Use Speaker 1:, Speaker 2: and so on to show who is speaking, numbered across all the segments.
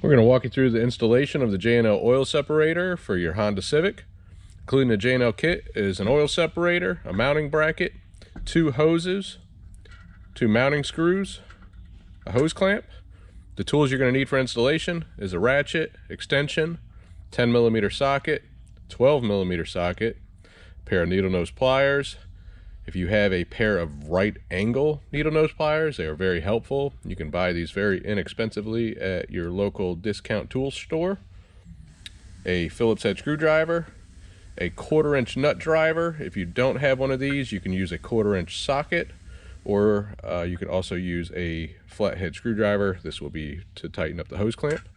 Speaker 1: We're going to walk you through the installation of the J&L oil separator for your Honda Civic. Including the J&L kit is an oil separator, a mounting bracket, 2 hoses, 2 mounting screws, a hose clamp. The tools you're going to need for installation is a ratchet, extension, 10mm socket, 12mm socket, a pair of needle nose pliers. If you have a pair of right angle needle nose pliers, they are very helpful. You can buy these very inexpensively at your local discount tool store. A Phillips head screwdriver, a 1/4 inch nut driver. If you don't have one of these, you can use a 1/4 inch socket, or you can also use a flathead screwdriver. This will be to tighten up the hose clamp.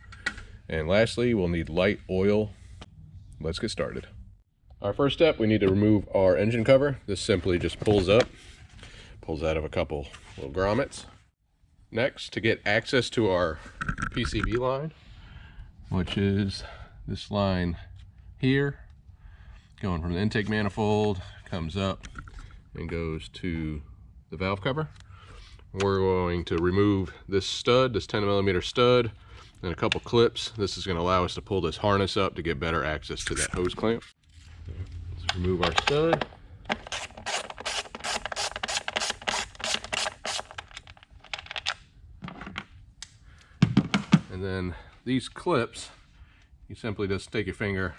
Speaker 1: And lastly, we'll need light oil. Let's get started. Our first step, we need to remove our engine cover. This simply just pulls up, pulls out of a couple little grommets. Next, to get access to our PCV line, which is this line here, going from the intake manifold, comes up and goes to the valve cover. We're going to remove this stud, this 10mm stud, and a couple clips. This is going to allow us to pull this harness up to get better access to that hose clamp. Let's remove our stud. And then these clips, you simply just take your finger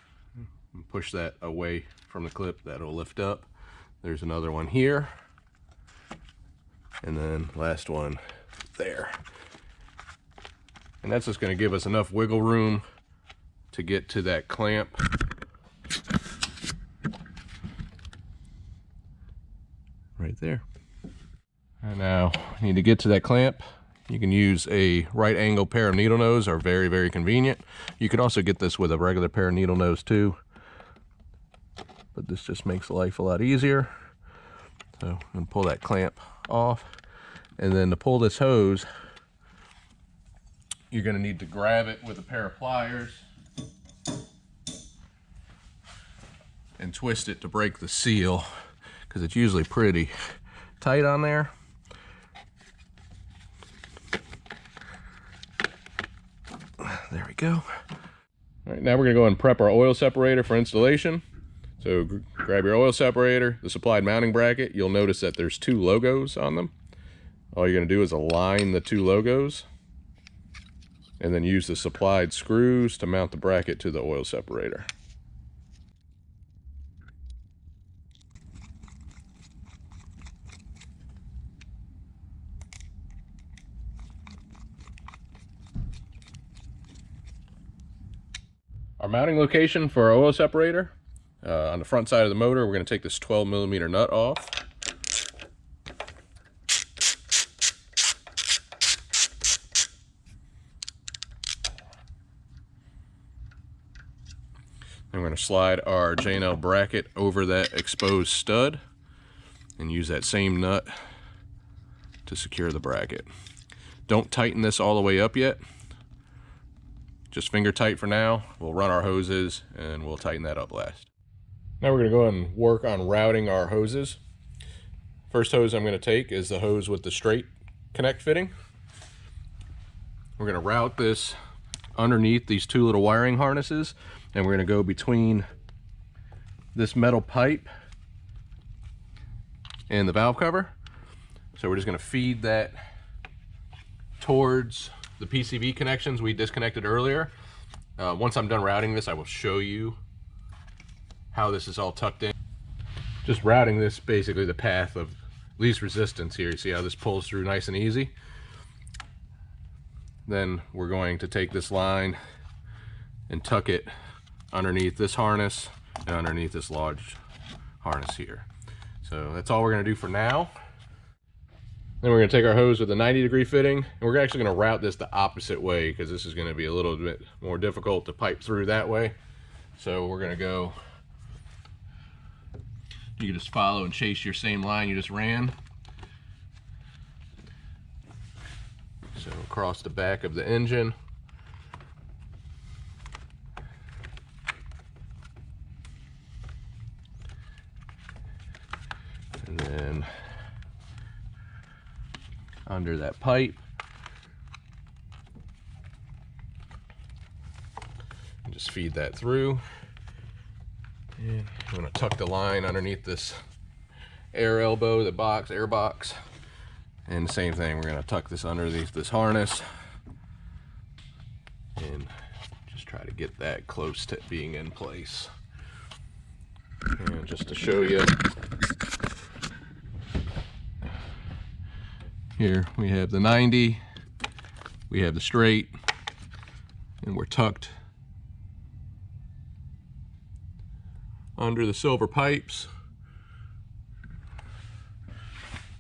Speaker 1: and push that away from the clip. That'll lift up. There's another one here. And then last one there. And that's just going to give us enough wiggle room to get to that clamp. Right there. And now you need to get to that clamp. You can use a right angle pair of needle nose, are very, very convenient. You could also get this with a regular pair of needle nose too, but this just makes life a lot easier. So I'm going to pull that clamp off, and then to pull this hose, you're going to need to grab it with a pair of pliers and twist it to break the seal, because it's usually pretty tight on there. There we go. All right, now we're going to go and prep our oil separator for installation. So grab your oil separator, the supplied mounting bracket. You'll notice that there's 2 logos on them. All you're going to do is align the 2 logos and then use the supplied screws to mount the bracket to the oil separator. Our mounting location for our oil separator, on the front side of the motor, we're going to take this 12mm nut off. And we're going to slide our J&L bracket over that exposed stud and use that same nut to secure the bracket. Don't tighten this all the way up yet. Just finger tight for now. We'll run our hoses and we'll tighten that up last. Now we're going to go and work on routing our hoses. First hose I'm going to take is the hose with the straight connect fitting. We're going to route this underneath these 2 little wiring harnesses, and we're going to go between this metal pipe and the valve cover. So we're just going to feed that towards the PCV connections we disconnected earlier. Once I'm done routing this, I will show you how this is all tucked in. Just routing this, basically the path of least resistance here. You see how this pulls through nice and easy? Then we're going to take this line and tuck it underneath this harness and underneath this large harness here. So that's all we're going to do for now. Then we're going to take our hose with a 90-degree fitting, and we're actually going to route this the opposite way, because this is going to be a little bit more difficult to pipe through that way. So we're going to go, you can just follow and chase your same line you just ran. So across the back of the engine. And then under that pipe. feed that through. And I'm going to tuck the line underneath this air elbow, the box, air box. And the same thing, we're going to tuck this underneath this harness. And just try to get that close to being in place. And just to show you, here we have the 90, we have the straight, and we're tucked under the silver pipes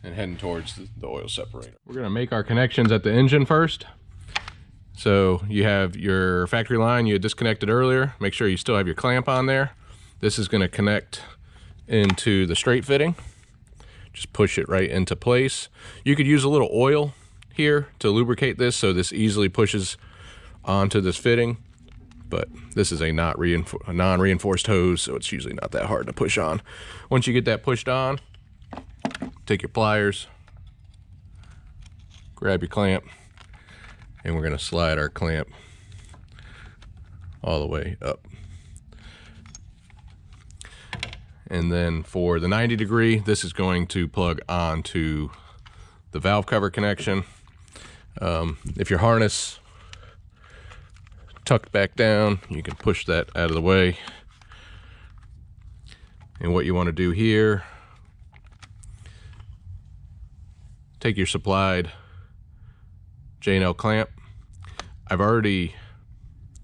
Speaker 1: and heading towards the oil separator. We're going to make our connections at the engine first. So you have your factory line you had disconnected earlier. Make sure you still have your clamp on there. This is going to connect into the straight fitting. Just push it right into place. You could use a little oil here to lubricate this so this easily pushes onto this fitting. But this is a non-reinforced hose, so it's usually not that hard to push on. Once you get that pushed on, take your pliers, grab your clamp, and we're going to slide our clamp all the way up. And then for the 90 degree, this is going to plug onto the valve cover connection. If your harness tucked back down, you can push that out of the way. And what you want to do here, take your supplied J&L clamp. I've already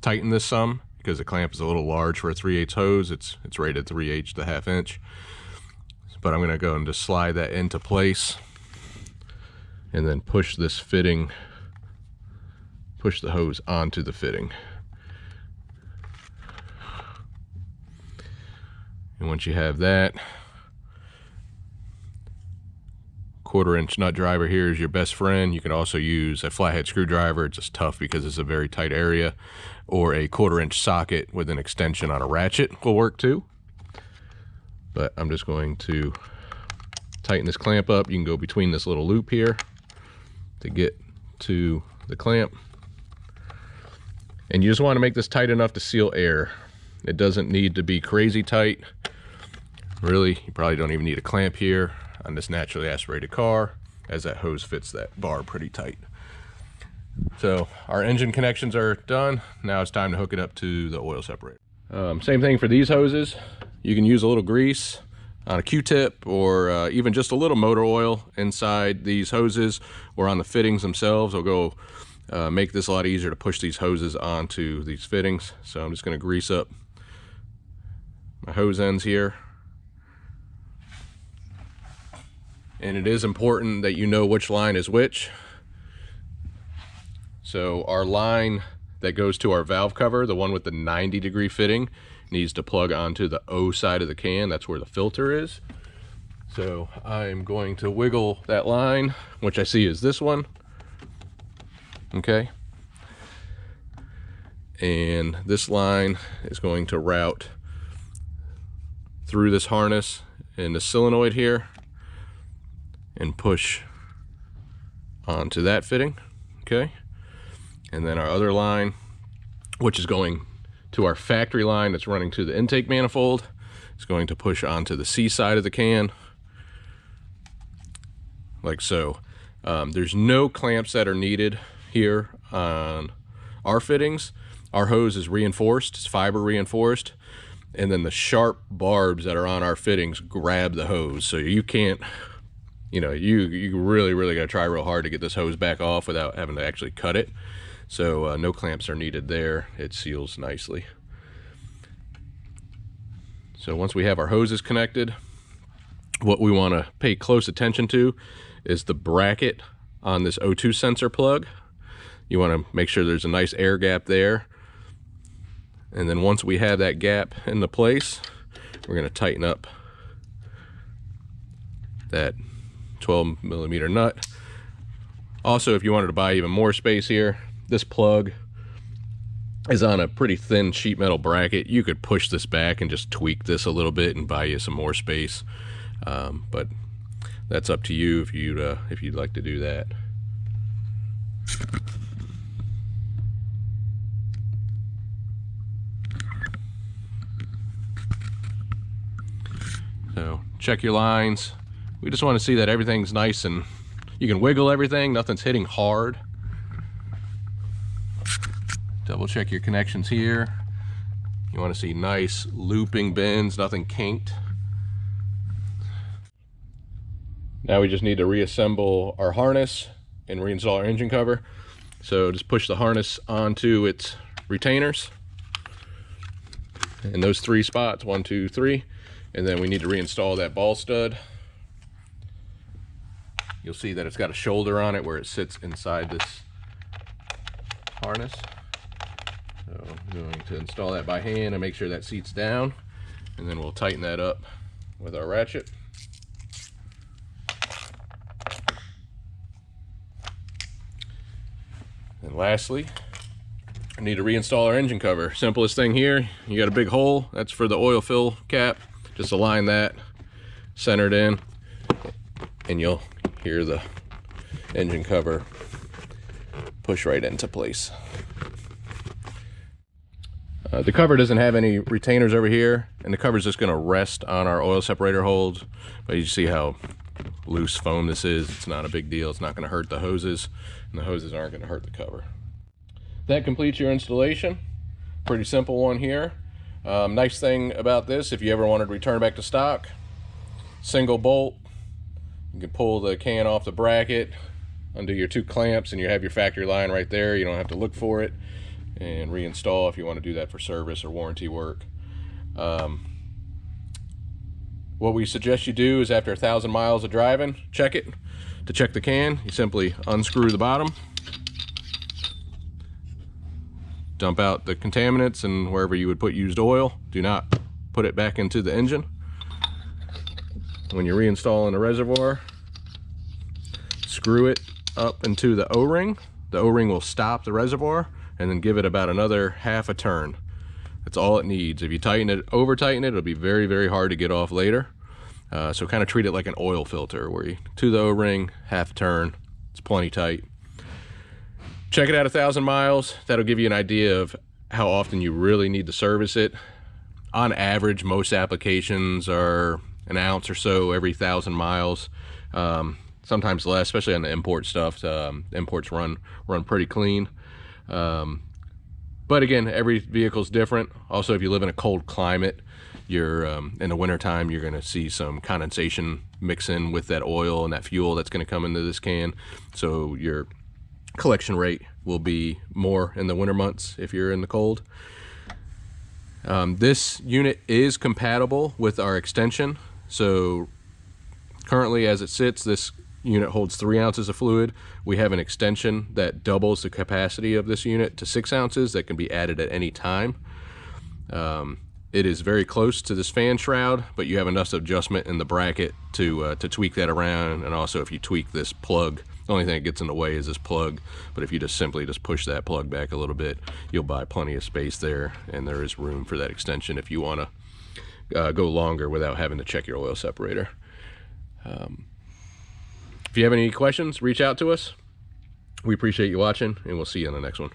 Speaker 1: tightened this some because the clamp is a little large for a 3/8 hose. It's rated 3/8 to 1/2 inch. But I'm going to go and just slide that into place and then push this fitting, push the hose onto the fitting. And once you have that, 1/4 inch nut driver here is your best friend. You can also use a flathead screwdriver. It's just tough because it's a very tight area, or a 1/4 inch socket with an extension on a ratchet will work too. But I'm just going to tighten this clamp up. You can go between this little loop here to get to the clamp. And you just want to make this tight enough to seal air. It doesn't need to be crazy tight. Really, you probably don't even need a clamp here on this naturally aspirated car, as that hose fits that bar pretty tight. So our engine connections are done. Now it's time to hook it up to the oil separator. Same thing for these hoses. You can use a little grease on a Q-tip, or even just a little motor oil inside these hoses or on the fittings themselves. It'll go make this a lot easier to push these hoses onto these fittings. So I'm just going to grease up my hose ends here. And it is important that you know which line is which. So our line that goes to our valve cover, the one with the 90 degree fitting, needs to plug onto the O side of the can. That's where the filter is. So I'm going to wiggle that line, which I see is this one. Okay. And this line is going to route through this harness in the solenoid here and push onto that fitting. Okay. And then our other line, which is going to our factory line that's running to the intake manifold, is going to push onto the C side of the can, like so. There's no clamps that are needed here on our fittings. Our hose is reinforced, it's fiber reinforced, and then the sharp barbs that are on our fittings grab the hose. So you can't, you really gotta try real hard to get this hose back off without having to actually cut it. So no clamps are needed there. It seals nicely. So once we have our hoses connected, what we want to pay close attention to is the bracket on this O2 sensor plug. You want to make sure there's a nice air gap there. And then once we have that gap into place, we're going to tighten up that 12 millimeter nut. Also, if you wanted to buy even more space here, this plug is on a pretty thin sheet metal bracket. You could push this back and just tweak this a little bit and buy you some more space. But that's up to you if you'd like to do that. So check your lines. We just want to see that everything's nice and you can wiggle everything, nothing's hitting hard. Double check your connections here. You want to see nice looping bends, nothing kinked. Now we just need to reassemble our harness and reinstall our engine cover. So just push the harness onto its retainers in those 3 spots, 1, 2, 3, and then we need to reinstall that ball stud. You'll see that it's got a shoulder on it where it sits inside this harness. So I'm going to install that by hand and make sure that seats down, and then we'll tighten that up with our ratchet. And lastly, I need to reinstall our engine cover. Simplest thing here, you got a big hole, that's for the oil fill cap. Just align that, center it in, and you'll hear the engine cover push right into place. The cover doesn't have any retainers over here, and the cover is just going to rest on our oil separator holes. But you see how loose foam this is. It's not a big deal. It's not going to hurt the hoses, and the hoses aren't going to hurt the cover. That completes your installation. Pretty simple one here. Nice thing about this, if you ever wanted to return back to stock, single bolt. You can pull the can off the bracket, undo your 2 clamps, and you have your factory line right there. You don't have to look for it, and reinstall if you want to do that for service or warranty work. What we suggest you do is after 1,000 miles of driving, check it. To check the can, you simply unscrew the bottom, dump out the contaminants and wherever you would put used oil. Do not put it back into the engine. When you're reinstalling the reservoir, screw it up into the O-ring. The O-ring will stop the reservoir, and then give it about another half a turn. That's all it needs. If you tighten it, over tighten it, it'll be very, very hard to get off later. So kind of treat it like an oil filter, where you to the O-ring, half a turn, it's plenty tight. Check it out 1,000 miles. That'll give you an idea of how often you really need to service it. On average, most applications are an ounce or so every 1,000 miles. Sometimes less, especially on the import stuff. Imports run pretty clean. But again, every vehicle's different. Also, if you live in a cold climate, you're in the wintertime, you're going to see some condensation mix in with that oil and that fuel that's going to come into this can. So your collection rate will be more in the winter months if you're in the cold. This unit is compatible with our extension. So currently, as it sits, this unit holds 3 ounces of fluid. We have an extension that doubles the capacity of this unit to 6 ounces that can be added at any time. It is very close to this fan shroud, but you have enough adjustment in the bracket to tweak that around. And also, if you tweak this plug, the only thing that gets in the way is this plug. But if you just simply push that plug back a little bit, you'll buy plenty of space there, and there is room for that extension if you want to go longer without having to check your oil separator. If you have any questions, reach out to us. We appreciate you watching, and we'll see you on the next one.